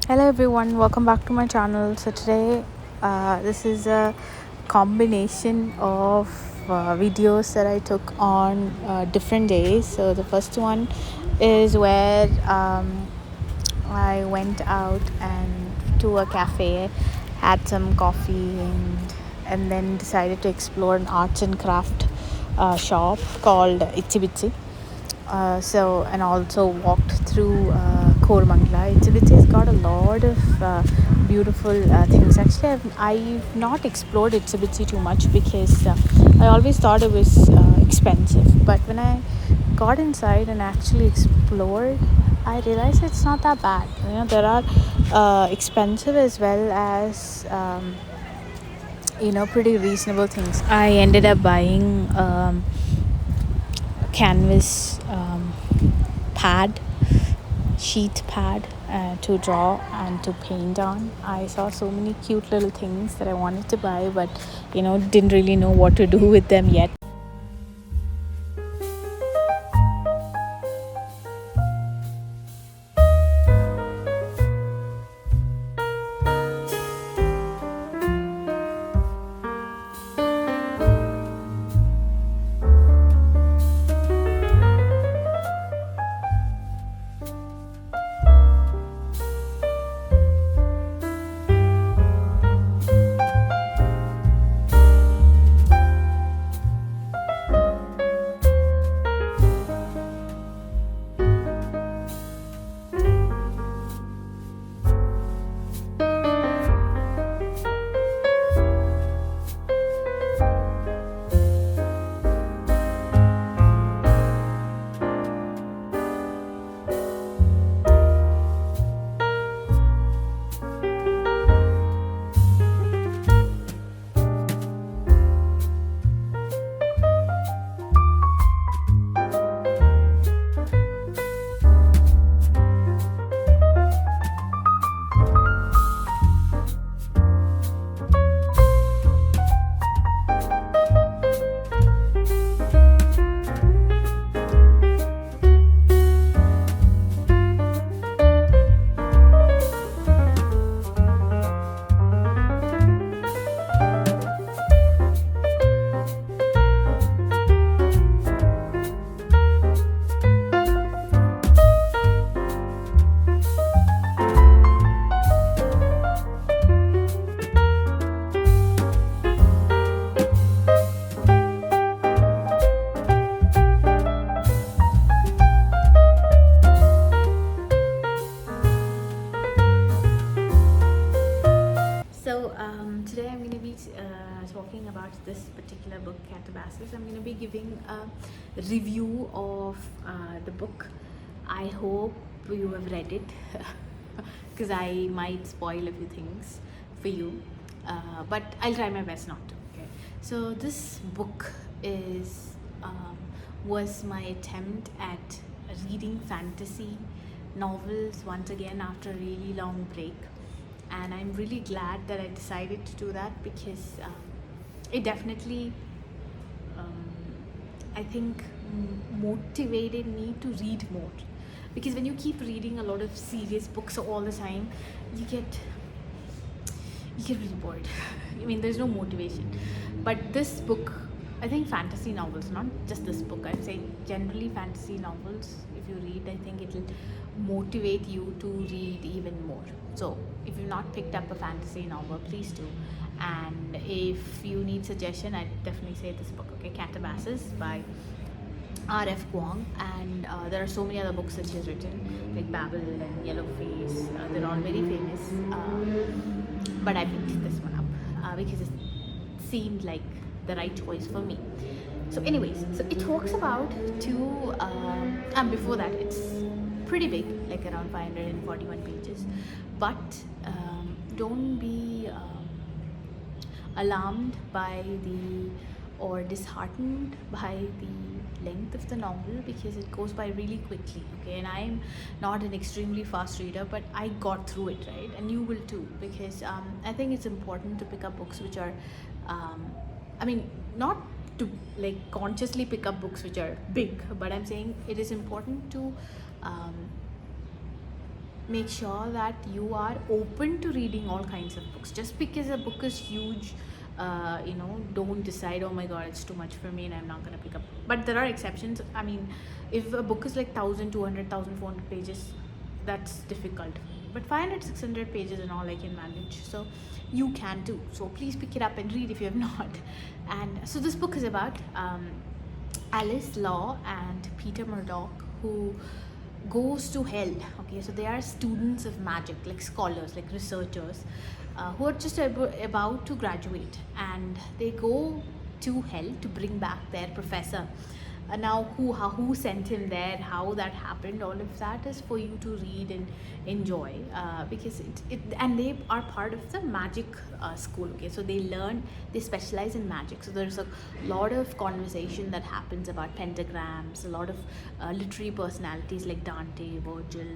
Hello everyone, welcome back to my channel. So today, this is a combination of videos that I took on different days. So the first one is where I went out and to a cafe, had some coffee, and then decided to explore an arts and craft shop called Itsibitsi. And also walked through Kormangla. It's has got a lot of beautiful things. Actually, I've not explored Itsibitsi too much because I always thought it was expensive. But when I got inside and actually explored, I realized it's not that bad. There are expensive as well as pretty reasonable things. I ended up buying a canvas pad, sheet pad to draw and to paint on. I saw so many cute little things that I wanted to buy, but didn't really know what to do with them yet. Today I'm going to be talking about this particular book, Katabasis. I'm going to be giving a review of the book. I hope you have read it because I might spoil a few things for you, but I'll try my best not to. Okay, so this book is was my attempt at reading fantasy novels once again after a really long break, and I'm really glad that I decided to do that because it definitely um, I think motivated me to read more, because when you keep reading a lot of serious books all the time, you get really bored. I mean, there's no motivation. But this book, I think fantasy novels, not just this book, I'd say generally fantasy novels, if you read, I think it'll motivate you to read even more. So if you've not picked up a fantasy novel, please do. And if you need suggestion, I'd definitely say this book, okay? Katabasis by R.F. Kuang, and there are so many other books that she has written, like Babel and Yellowface. They're all very famous, but I picked this one up because it seemed like the right choice for me. So, anyways, so it talks about two, and before that, it's pretty big, like around 541 pages. But don't be alarmed by the or disheartened by the length of the novel, because it goes by really quickly. Okay, and I'm not an extremely fast reader, but I got through it, right? And you will too, because I think it's important to pick up books which are I mean, not to like consciously pick up books which are big, but I'm saying it is important to um, make sure that you are open to reading all kinds of books. Just because a book is huge, don't decide, oh my god, it's too much for me and I'm not going to pick up. But there are exceptions. I mean, if a book is like 1,200, 1,400 pages, that's difficult. But 500, 600 pages and all I can manage. So you can too. So please pick it up and read if you have not. And so this book is about Alice Law and Peter Murdoch, who goes to hell. Okay, so they are students of magic, like scholars, like researchers, who are just about to graduate, and they go to hell to bring back their professor. Now who sent him there, how that happened, all of that is for you to read and enjoy, because it and they are part of the magic school. Okay, so they specialize in magic. So there's a lot of conversation that happens about pentagrams, a lot of literary personalities like Dante, Virgil.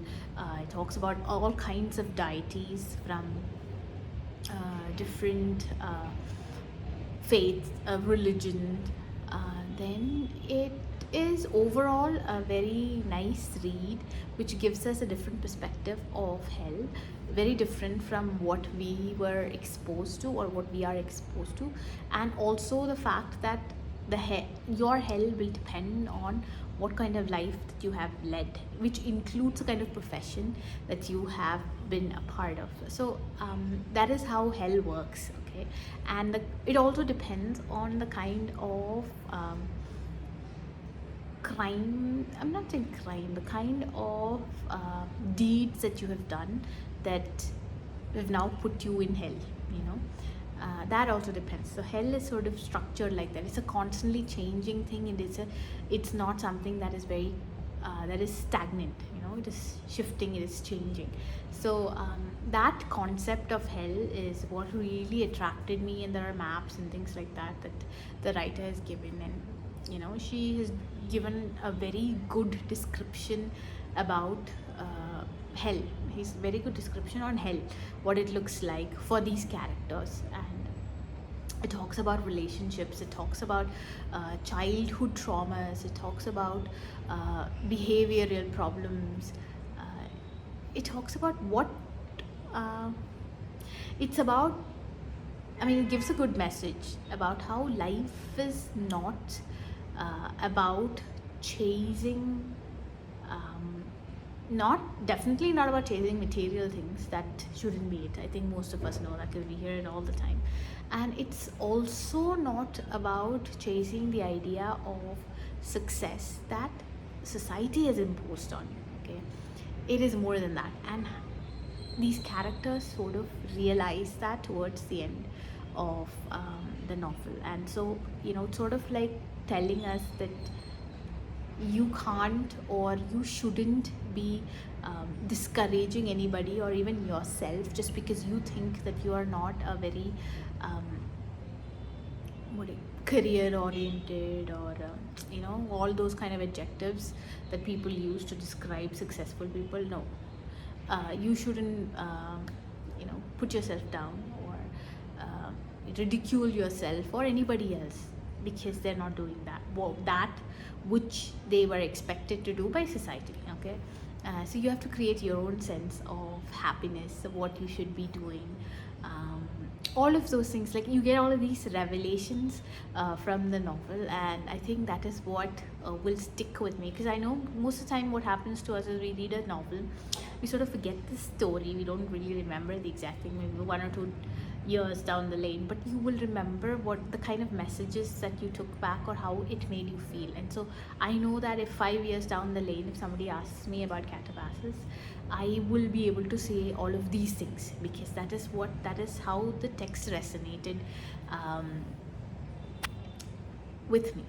It talks about all kinds of deities from different faiths, religion. Then it is overall a very nice read, which gives us a different perspective of hell, very different from what we were exposed to or what we are exposed to. And also the fact that your hell will depend on what kind of life that you have led, which includes a kind of profession that you have been a part of. So that is how hell works. Okay, and it also depends on the kind of crime, I'm not saying crime, the kind of deeds that you have done that have now put you in hell, that also depends. So hell is sort of structured like that. It's a constantly changing thing, and it's not something that is very that is stagnant. It is shifting, it is changing. So that concept of hell is what really attracted me, and there are maps and things like that the writer has given. And she has given a very good description about hell. He's very good description on hell, what it looks like for these characters. And it talks about relationships, it talks about childhood traumas, it talks about behavioral problems, it talks about what it's about. I mean, it gives a good message about how life is not about chasing, definitely not about chasing material things. That shouldn't be it. I think most of us know that because we hear it all the time. And it's also not about chasing the idea of success that society has imposed on you. Okay, it is more than that, and these characters sort of realize that towards the end of the novel. And so it's sort of like telling us that you can't or you shouldn't be discouraging anybody or even yourself just because you think that you are not a very career oriented, or all those kind of adjectives that people use to describe successful people. No, you shouldn't put yourself down or ridicule yourself or anybody else because they're not doing that which they were expected to do by society. Okay, so you have to create your own sense of happiness, of what you should be doing, all of those things. Like, you get all of these revelations from the novel, and I think that is what will stick with me, because I know most of the time what happens to us is we read a novel, we sort of forget the story, we don't really remember the exact thing, maybe 1 or 2 years down the lane, but you will remember what the kind of messages that you took back or how it made you feel. And so I know that if 5 years down the lane, if somebody asks me about Katabasis, I will be able to say all of these things, because that is how the text resonated with me.